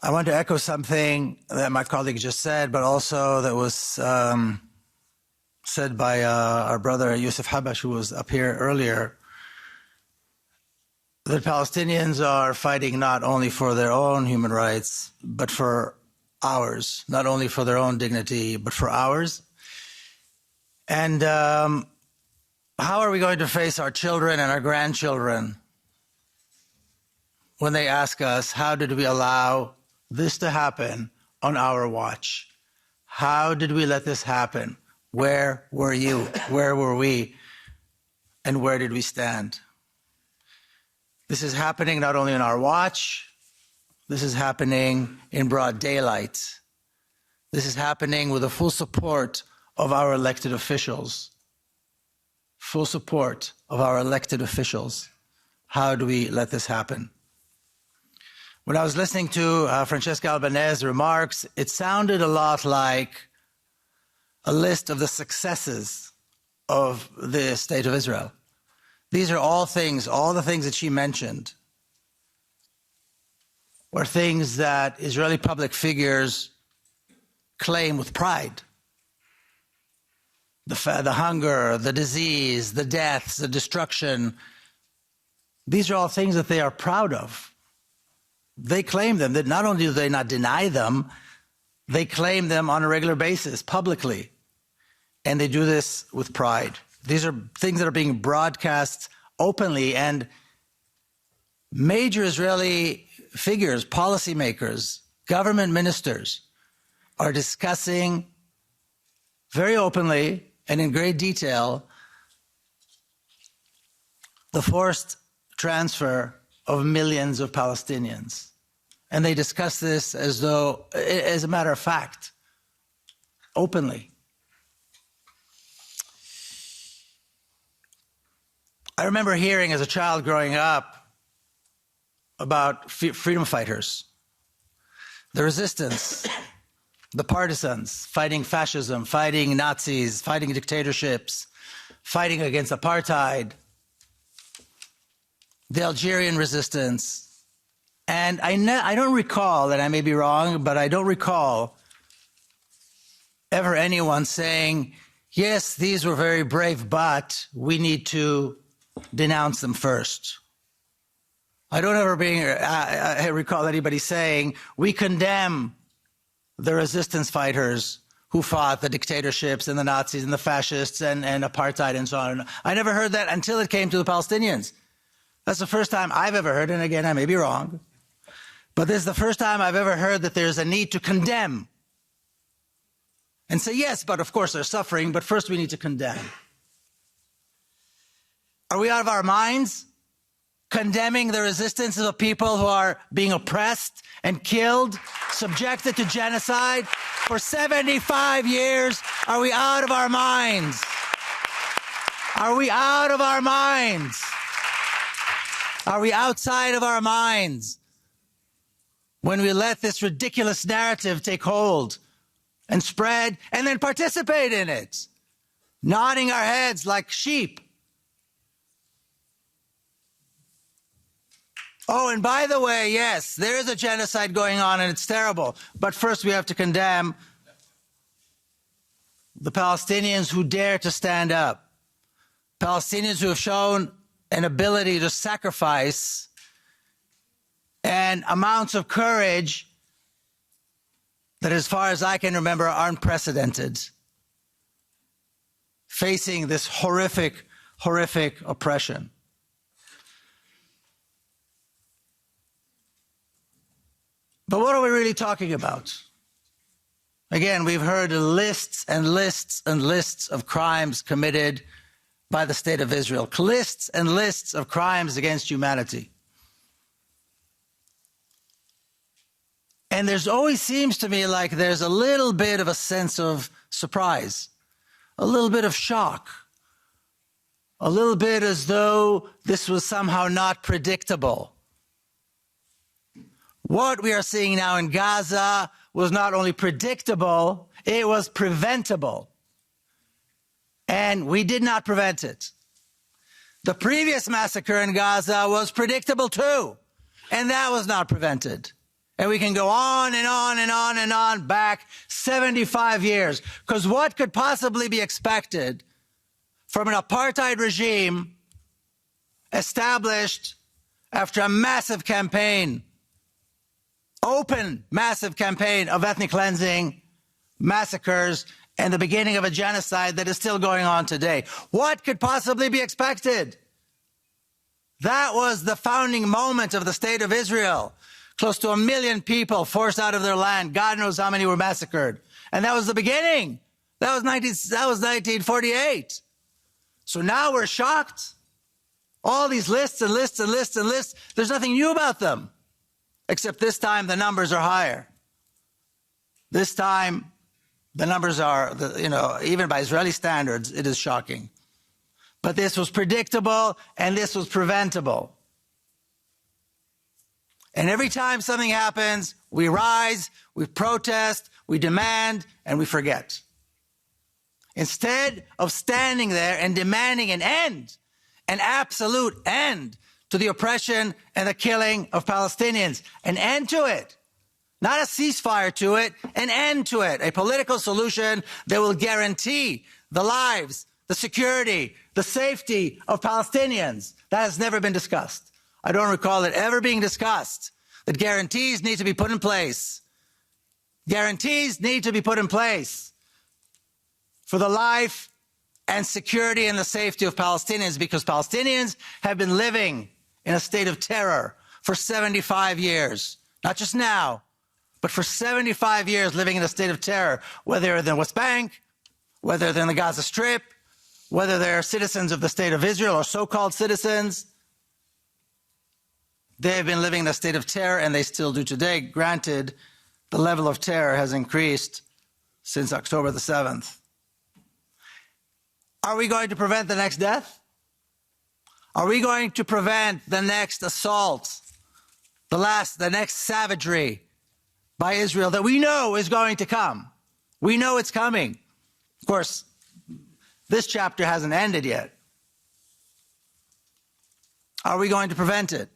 I want to echo something that my colleague just said, but also that was said by our brother Yusuf Habash, who was up here earlier. The Palestinians are fighting not only for their own human rights, but for ours, not only for their own dignity, but for ours. And how are we going to face our children and our grandchildren when they ask us, how did we allow this to happen on our watch? How did we let this happen? Where were you? Where were we? And where did we stand? This is happening not only on our watch, this is happening in broad daylight. This is happening with the full support of our elected officials. Full support of our elected officials. How do we let this happen? When I was listening to Francesca Albanese's remarks, it sounded a lot like a list of the successes of the State of Israel. These are all the things that she mentioned were things that Israeli public figures claim with pride. The hunger, the disease, the deaths, the destruction. These are all things that they are proud of. They claim them. That not only do they not deny them, they claim them on a regular basis, publicly. And they do this with pride. These are things that are being broadcast openly, and major Israeli figures, policymakers, government ministers are discussing very openly and in great detail the forced transfer of millions of Palestinians. And they discuss this as though, as a matter of fact, openly. I remember hearing as a child growing up about freedom fighters, the resistance, the partisans fighting fascism, fighting Nazis, fighting dictatorships, fighting against apartheid, the Algerian resistance. And I don't recall, and I may be wrong, but I don't recall ever anyone saying, yes, these were very brave, but we need to denounce them first. I don't ever recall anybody saying, we condemn the resistance fighters who fought the dictatorships and the Nazis and the fascists and apartheid and so on. I never heard that until it came to the Palestinians. That's the first time I've ever heard, and again, I may be wrong, but this is the first time I've ever heard that there's a need to condemn and say, yes, but of course they're suffering, but first we need to condemn. Are we out of our minds? Condemning the resistance of people who are being oppressed and killed, subjected to genocide for 75 years? Are we out of our minds? Are we out of our minds? Are we outside of our minds when we let this ridiculous narrative take hold and spread and then participate in it, nodding our heads like sheep? Oh, and by the way, yes, there is a genocide going on and it's terrible. But first we have to condemn the Palestinians who dare to stand up. Palestinians who have shown an ability to sacrifice and amounts of courage that, as far as I can remember, are unprecedented. Facing this horrific, horrific oppression. But what are we really talking about? Again, we've heard lists and lists and lists of crimes committed by the State of Israel. Lists and lists of crimes against humanity. And there's always seems to me like there's a little bit of a sense of surprise, a little bit of shock, a little bit as though this was somehow not predictable. What we are seeing now in Gaza was not only predictable, it was preventable. And we did not prevent it. The previous massacre in Gaza was predictable too, and that was not prevented. And we can go on and on and on and on back 75 years. Because what could possibly be expected from an apartheid regime established after a massive campaign, open massive campaign of ethnic cleansing, massacres, and the beginning of a genocide that is still going on today? What could possibly be expected? That was the founding moment of the State of Israel. Close to 1 million people forced out of their land. God knows how many were massacred. And that was the beginning. That was 1948. So now we're shocked. All these lists and lists and lists and lists, there's nothing new about them. Except this time the numbers are higher. This time the numbers are, even by Israeli standards, it is shocking. But this was predictable and this was preventable. And every time something happens, we rise, we protest, we demand, and we forget. Instead of standing there and demanding an end, an absolute end to the oppression and the killing of Palestinians, an end to it. Not a ceasefire to it, an end to it. A political solution that will guarantee the lives, the security, the safety of Palestinians. That has never been discussed. I don't recall it ever being discussed. That guarantees need to be put in place. Guarantees need to be put in place for the life and security and the safety of Palestinians, because Palestinians have been living in a state of terror for 75 years. Not just now, but for 75 years living in a state of terror, whether they're in the West Bank, whether they're in the Gaza Strip, whether they're citizens of the State of Israel or so-called citizens. They have been living in a state of terror, and they still do today. Granted, the level of terror has increased since October the 7th. Are we going to prevent the next death? Are we going to prevent the next assault, the next savagery by Israel that we know is going to come? We know it's coming. Of course, this chapter hasn't ended yet. Are we going to prevent it?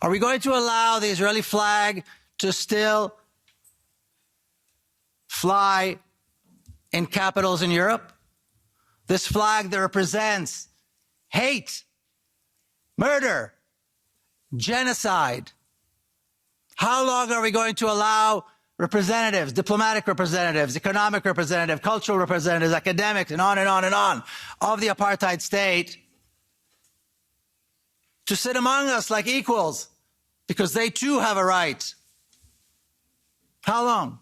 Are we going to allow the Israeli flag to still fly in capitals in Europe? This flag that represents hate, murder, genocide. How long are we going to allow representatives, diplomatic representatives, economic representatives, cultural representatives, academics, and on and on and on of the apartheid state to sit among us like equals, because they too have a right? How long?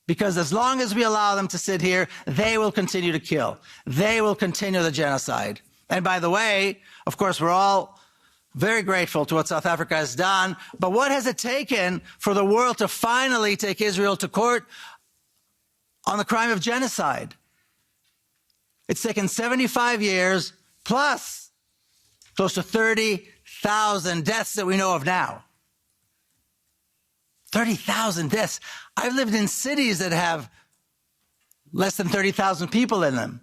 Because as long as we allow them to sit here, they will continue to kill. They will continue the genocide. And by the way, of course, we're all very grateful to what South Africa has done, but what has it taken for the world to finally take Israel to court on the crime of genocide? It's taken 75 years plus close to 30,000 deaths that we know of now. 30,000 deaths. I've lived in cities that have less than 30,000 people in them.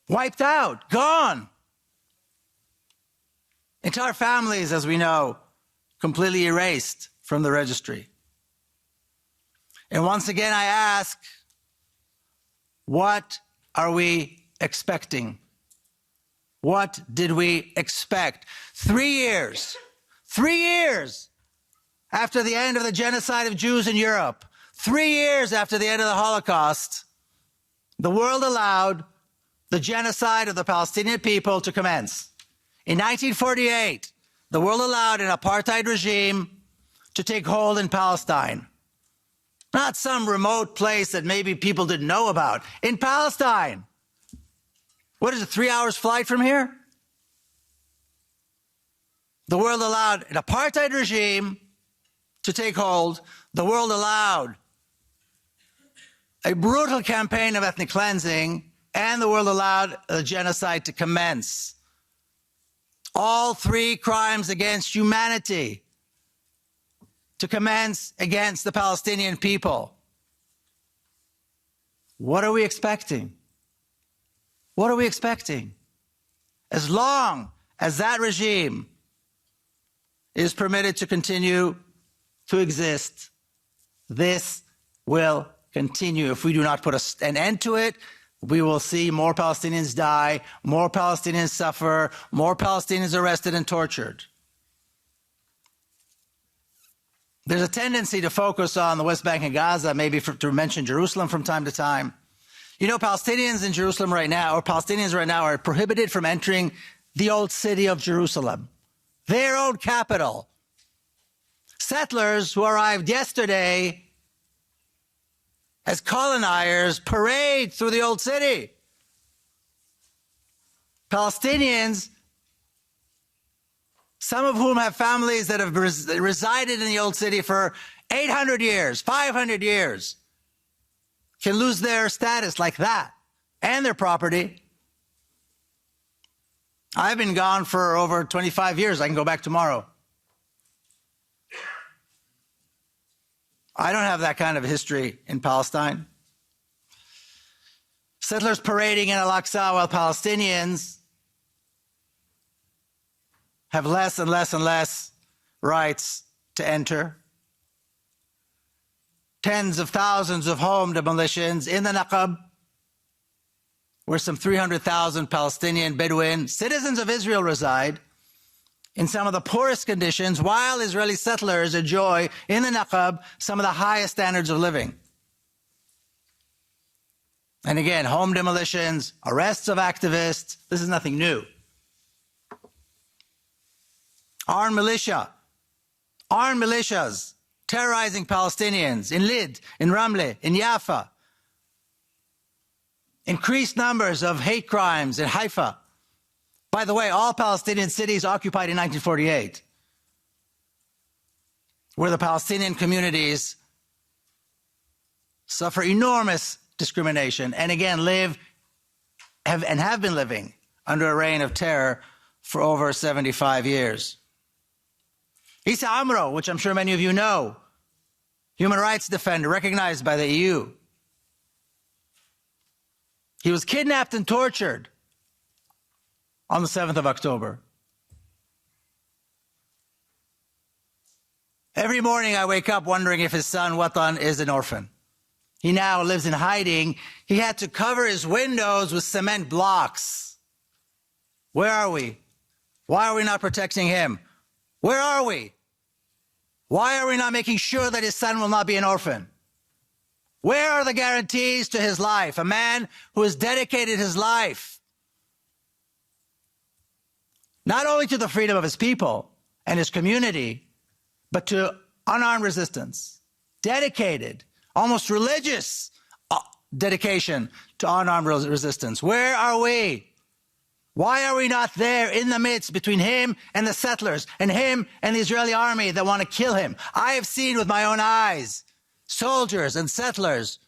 Wiped out, gone. Entire families, as we know, completely erased from the registry. And once again, I ask, what are we expecting? What did we expect? 3 years after the end of the genocide of Jews in Europe, 3 years after the end of the Holocaust, the world allowed the genocide of the Palestinian people to commence. In 1948, the world allowed an apartheid regime to take hold in Palestine. Not some remote place that maybe people didn't know about. In Palestine. What is it, 3 hours flight from here? The world allowed an apartheid regime to take hold. The world allowed a brutal campaign of ethnic cleansing, and the world allowed a genocide to commence. All three crimes against humanity to commence against the Palestinian people. What are we expecting? What are we expecting? As long as that regime is permitted to continue to exist, this will continue. If we do not put an end to it, we will see more Palestinians die, more Palestinians suffer, more Palestinians arrested and tortured. There's a tendency to focus on the West Bank and Gaza, maybe to mention Jerusalem from time to time. You know, Palestinians in Jerusalem right now, or Palestinians right now, are prohibited from entering the old city of Jerusalem, their own capital. Settlers who arrived yesterday as colonizers parade through the old city. Palestinians, some of whom have families that have resided in the old city for 800 years, 500 years, can lose their status like that and their property. I've been gone for over 25 years. I can go back tomorrow. I don't have that kind of history in Palestine. Settlers parading in Al-Aqsa while Palestinians have less and less and less rights to enter. Tens of thousands of home demolitions in the Naqab, where some 300,000 Palestinian Bedouin citizens of Israel reside in some of the poorest conditions, while Israeli settlers enjoy in the Naqab some of the highest standards of living. And again, home demolitions, arrests of activists, this is nothing new. Armed militias terrorizing Palestinians in Lid, in Ramle, in Jaffa. Increased numbers of hate crimes in Haifa. By the way, all Palestinian cities occupied in 1948, where the Palestinian communities suffer enormous discrimination and again have been living under a reign of terror for over 75 years. Issa Amro, which I'm sure many of you know, human rights defender recognized by the EU. He was kidnapped and tortured on the 7th of October. Every morning I wake up wondering if his son Watan is an orphan. He now lives in hiding. He had to cover his windows with cement blocks. Where are we? Why are we not protecting him? Where are we? Why are we not making sure that his son will not be an orphan? Where are the guarantees to his life? A man who has dedicated his life not only to the freedom of his people and his community, but to unarmed resistance. Dedicated, almost religious dedication to unarmed resistance. Where are we? Why are we not there in the midst between him and the settlers and him and the Israeli army that want to kill him? I have seen with my own eyes soldiers and settlers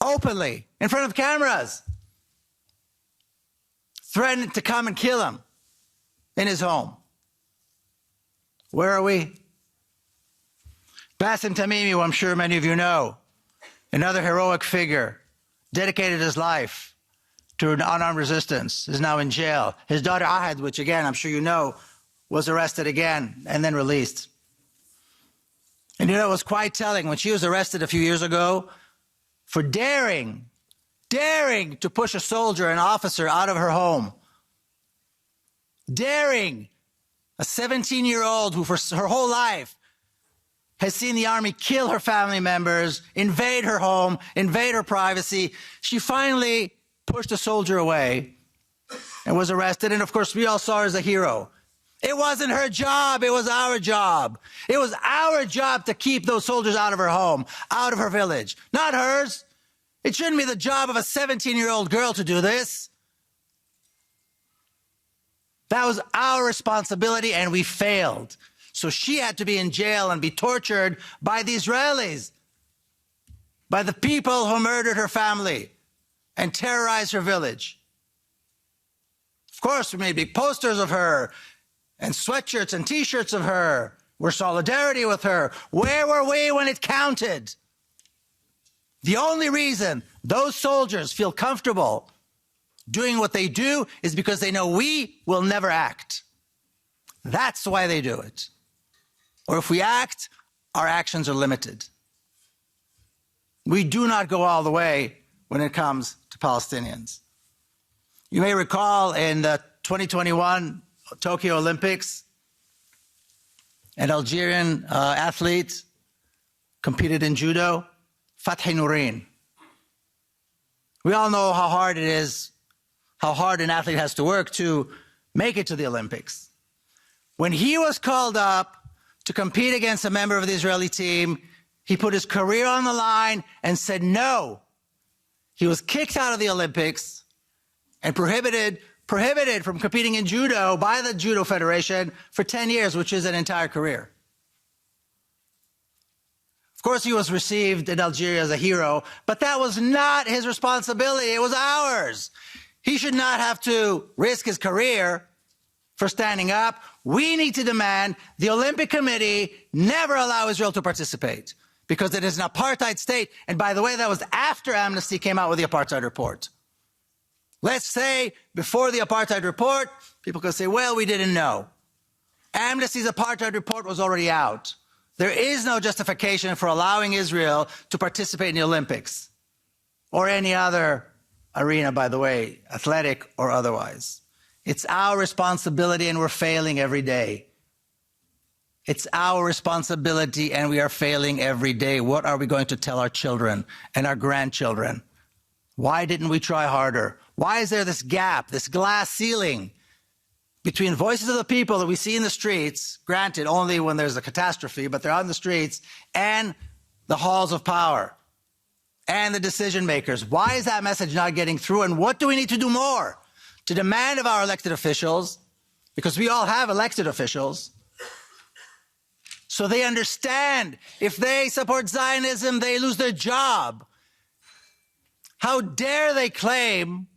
openly in front of cameras threatened to come and kill him in his home. Where are we? Bassem Tamimi, who I'm sure many of you know, another heroic figure, dedicated his life to an unarmed resistance, is now in jail. His daughter Ahad, which again, I'm sure you know, was arrested again and then released. And you know, it was quite telling when she was arrested a few years ago for daring to push a soldier, an officer, out of her home. Daring a 17-year-old who for her whole life has seen the army kill her family members, invade her home, invade her privacy. She finally pushed a soldier away and was arrested. And of course, we all saw her as a hero. It wasn't her job. It was our job. It was our job to keep those soldiers out of her home, out of her village, not hers. It shouldn't be the job of a 17-year-old girl to do this. That was our responsibility, and we failed. So she had to be in jail and be tortured by the Israelis, by the people who murdered her family and terrorized her village. Of course, we made big posters of her and sweatshirts and T-shirts of her. We're solidarity with her. Where were we when it counted? The only reason those soldiers feel comfortable doing what they do is because they know we will never act. That's why they do it. Or if we act, our actions are limited. We do not go all the way when it comes to Palestinians. You may recall in the 2021 Tokyo Olympics, an Algerian athlete competed in judo, Fatou Benn. We all know how hard it is, how hard an athlete has to work to make it to the Olympics. When he was called up to compete against a member of the Israeli team, he put his career on the line and said no. He was kicked out of the Olympics and prohibited from competing in judo by the Judo Federation for 10 years, which is an entire career. Of course, he was received in Algeria as a hero, but that was not his responsibility. It was ours. He should not have to risk his career for standing up. We need to demand the Olympic Committee never allow Israel to participate because it is an apartheid state. And by the way, that was after Amnesty came out with the apartheid report. Let's say before the apartheid report, people could say, well, we didn't know. Amnesty's apartheid report was already out. There is no justification for allowing Israel to participate in the Olympics or any other arena, by the way, athletic or otherwise. It's our responsibility and we're failing every day. It's our responsibility and we are failing every day. What are we going to tell our children and our grandchildren? Why didn't we try harder? Why is there this gap, this glass ceiling between voices of the people that we see in the streets, granted only when there's a catastrophe, but they're on the streets, and the halls of power and the decision makers? Why is that message not getting through? And what do we need to do more to demand of our elected officials, because we all have elected officials, so they understand if they support Zionism, they lose their job? How dare they claim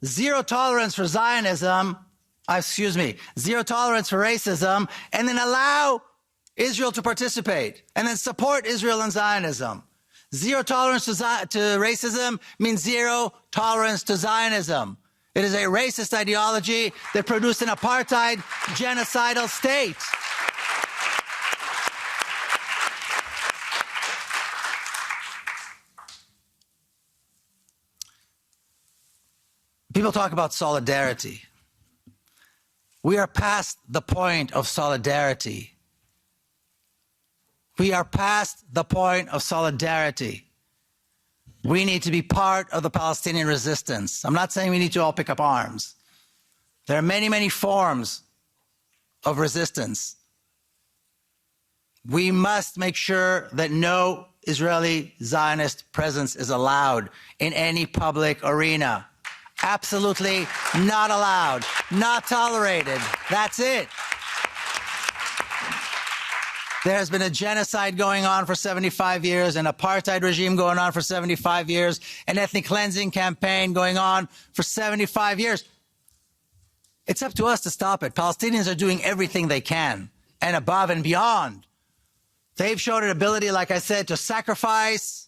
zero tolerance for Zionism, zero tolerance for racism, and then allow Israel to participate, and then support Israel and Zionism. Zero tolerance to racism means zero tolerance to Zionism. It is a racist ideology that produced an apartheid genocidal state. People talk about solidarity. We are past the point of solidarity. We are past the point of solidarity. We need to be part of the Palestinian resistance. I'm not saying we need to all pick up arms. There are many, many forms of resistance. We must make sure that no Israeli Zionist presence is allowed in any public arena. Absolutely not allowed, not tolerated. That's it. There has been a genocide going on for 75 years, an apartheid regime going on for 75 years, an ethnic cleansing campaign going on for 75 years. It's up to us to stop it. Palestinians are doing everything they can and above and beyond. They've shown an ability, like I said, to sacrifice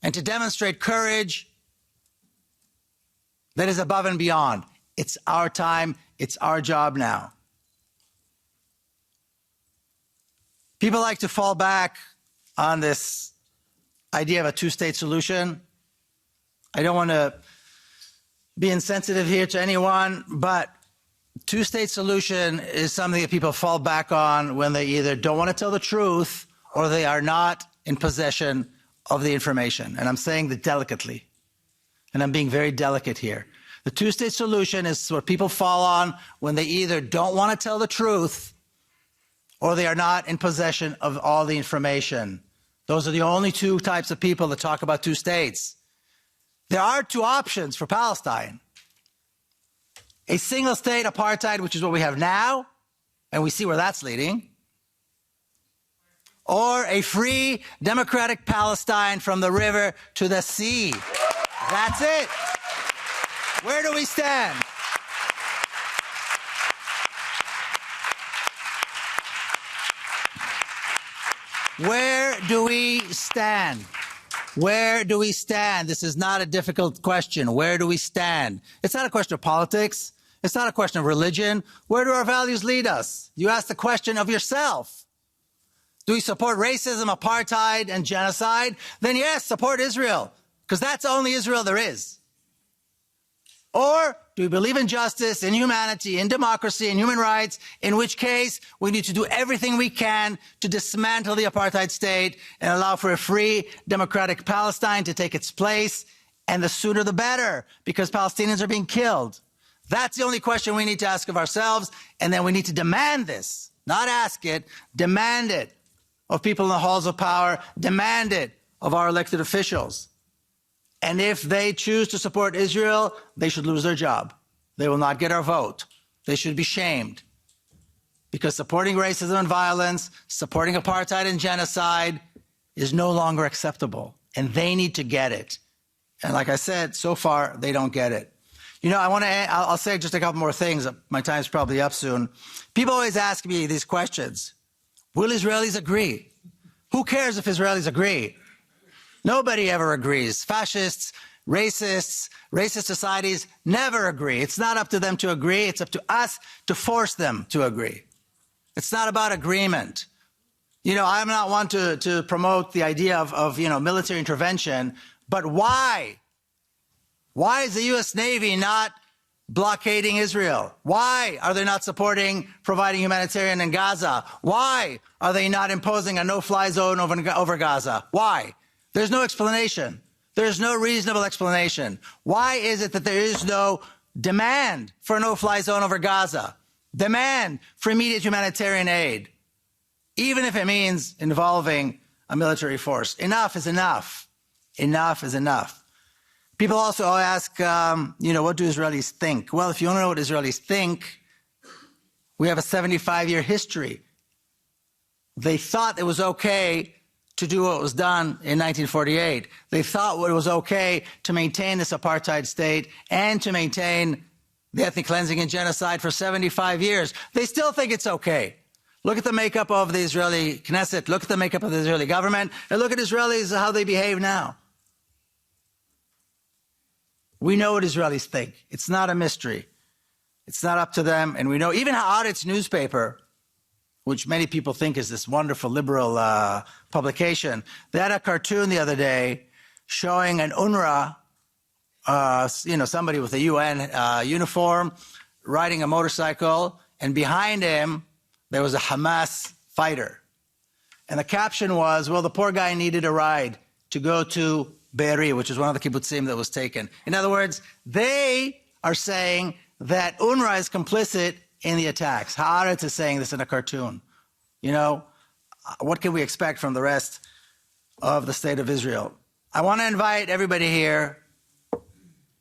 and to demonstrate courage that is above and beyond. It's our time. It's our job now. People like to fall back on this idea of a two-state solution. I don't want to be insensitive here to anyone, but two-state solution is something that people fall back on when they either don't want to tell the truth or they are not in possession of the information. And I'm saying that delicately. And I'm being very delicate here. The two-state solution is what people fall on when they either don't want to tell the truth or they are not in possession of all the information. Those are the only two types of people that talk about two states. There are two options for Palestine. A single state apartheid, which is what we have now, and we see where that's leading, or a free, democratic Palestine from the river to the sea. That's it. Where do we stand? Where do we stand? Where do we stand? This is not a difficult question. Where do we stand? It's not a question of politics. It's not a question of religion. Where do our values lead us? You ask the question of yourself. Do we support racism, apartheid, and genocide? Then yes, support Israel, because that's the only Israel there is. Or do we believe in justice, in humanity, in democracy, in human rights, in which case we need to do everything we can to dismantle the apartheid state and allow for a free, democratic Palestine to take its place, and the sooner the better, because Palestinians are being killed. That's the only question we need to ask of ourselves, and then we need to demand this, not ask it, demand it of people in the halls of power, demand it of our elected officials. And if they choose to support Israel, they should lose their job. They will not get our vote. They should be shamed. Because supporting racism and violence, supporting apartheid and genocide is no longer acceptable. And they need to get it. And like I said, so far, they don't get it. You know, I'll say just a couple more things. My time's probably up soon. People always ask me these questions. Will Israelis agree? Who cares if Israelis agree? Nobody ever agrees. Fascists, racists, racist societies never agree. It's not up to them to agree. It's up to us to force them to agree. It's not about agreement. You know, I'm not one to promote the idea of military intervention, but why? Why is the U.S. Navy not blockading Israel? Why are they not supporting providing humanitarian in Gaza? Why are they not imposing a no-fly zone over Gaza? Why? There's no explanation. There's no reasonable explanation. Why is it that there is no demand for a no-fly zone over Gaza? Demand for immediate humanitarian aid, even if it means involving a military force. Enough is enough. Enough is enough. People also ask, what do Israelis think? Well, if you want to know what Israelis think, we have a 75-year history. They thought it was okay to do what was done in 1948. They thought it was okay to maintain this apartheid state and to maintain the ethnic cleansing and genocide for 75 years. They still think it's okay. Look at the makeup of the Israeli Knesset. Look at the makeup of the Israeli government. And look at Israelis, how they behave now. We know what Israelis think. It's not a mystery. It's not up to them. And we know even Haaretz newspaper, which many people think is this wonderful liberal publication, they had a cartoon the other day showing an UNRWA, somebody with a UN uniform riding a motorcycle, and behind him there was a Hamas fighter. And the caption was, well, the poor guy needed a ride to go to Be'eri, which is one of the kibbutzim that was taken. In other words, they are saying that UNRWA is complicit in the attacks. Haaretz is saying this in a cartoon. You know, what can we expect from the rest of the state of Israel? I want to invite everybody here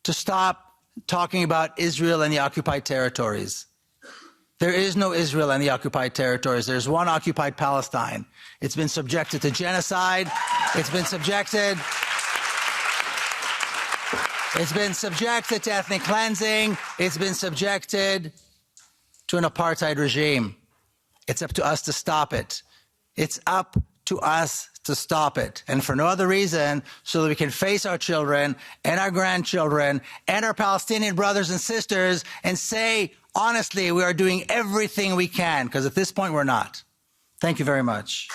to stop talking about Israel and the occupied territories. There is no Israel and the occupied territories. There's one occupied Palestine. It's been subjected to genocide. It's been subjected to ethnic cleansing. It's been subjected to an apartheid regime. It's up to us to stop it. It's up to us to stop it. And for no other reason, so that we can face our children and our grandchildren and our Palestinian brothers and sisters and say, honestly, we are doing everything we can, because at this point we're not. Thank you very much.